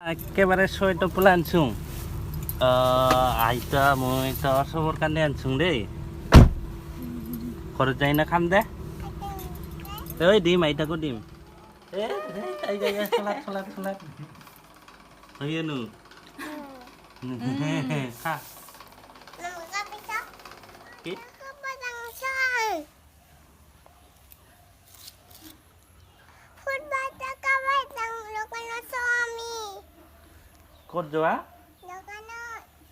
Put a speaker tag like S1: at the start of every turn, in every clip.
S1: একেবাৰে ছয়টা পোলা আনছোঁ আইতা মই তাৰ চবৰ কাৰণে আনছোঁ দেই ঘৰত যাই না খাম দে ঐ দিম আইতাকো দিম খেলাত খেলাত খেলাত হয়নো খা কি ক'ত যোৱা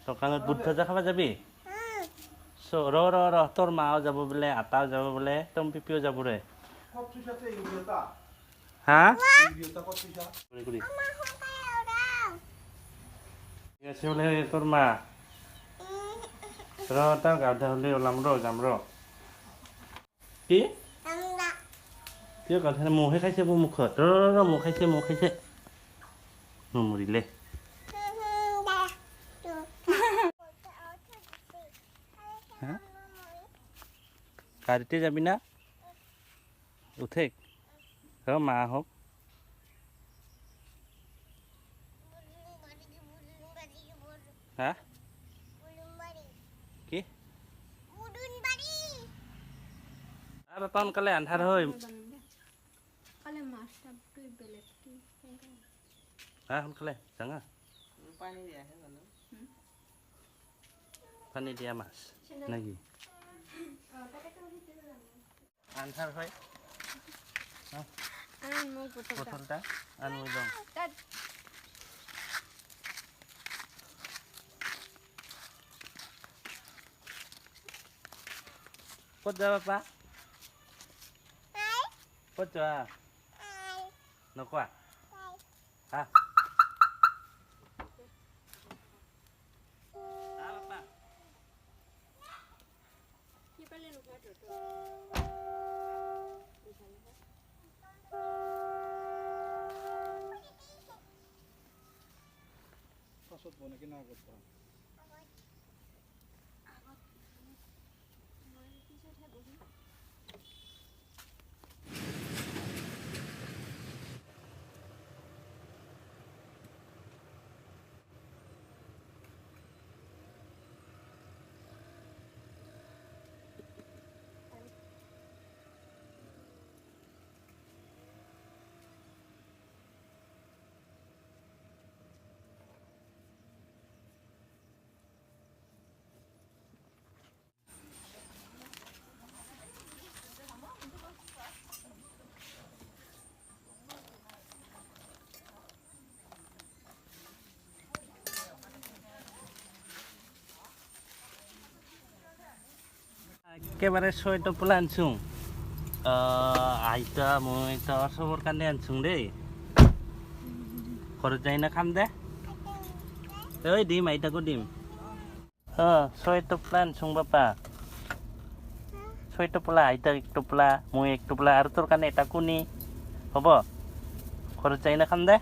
S1: দোকানত বুট ভাজা খাব যাবি ৰ তোৰ মাও যাব বোলে আটাও যাব বোলে তোৰ পিপিও যাব ৰে হা ঠিক আছে বোলে তোৰ মা তাৰ গা ধা হ'লে ওলাম যাম কি কিয় গা ধা মহে খাইছে মোৰ মুখত মহ খাইছে নমৰিলে গাড়ীতে যাবি না উঠে মা আহক হা কি আৰু সোনকালে আন্ধাৰ হয় সোনকালে যাঙা পানী দিয়া মাছ নাকি আন্ধাৰ হয় বটলটা আন মই যাওঁ ক'ত যাবা পা ক'ত যোৱা নকোৱা হা একেবাৰে ছয়টা পোলা আনছোঁ আইতা মই তাৰ চবৰ কাৰণে আনছোঁ দেই ঘৰত যাই না খাম দে ঐ দিম আইতাকো দিম ছয়টা পোলা আনছোঁ বাপা ছয়টা পোলা আইতাক এক টোপলা মই এক টোপলা আৰু তোৰ কাৰণে এটা কুনি হ'ব ঘৰত যাই না খাম দে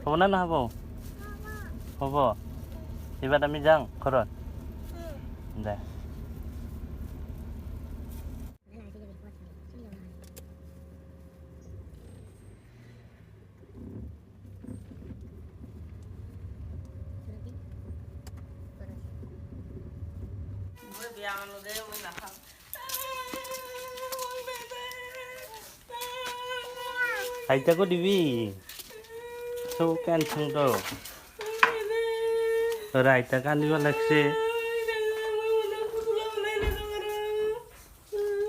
S1: হ'ব না নহ'ব হ'ব এইবাৰ আমি যাওঁ ঘৰত দে আইতাকো দিবি চবকে আনছোঁ তো আইতাক আনিব লাগছে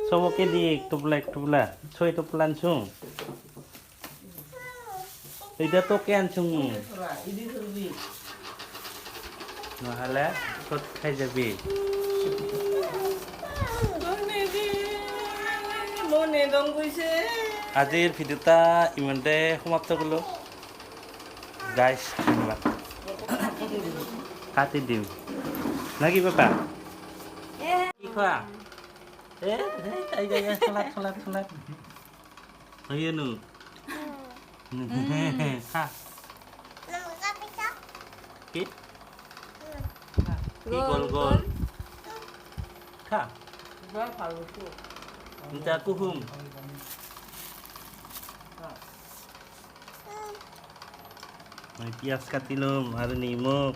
S1: চবকে দি এক টোপলা ছয় টোপলা আনছোঁ এইটা তোকে আনছোঁ নহ'লে চট খাই যাবি আজিৰ ভিডিঅ'টা ইমানতে সমাপ্ত কৰিলোঁ গাইজ ধন্যবাদ কাটি দিম নাকি পাপা কি খোৱা খেলাত হয়নো খা কি গল খা Minta kuhum. মই পিঁয়াজ কাটি ল'ম আৰু নিমখ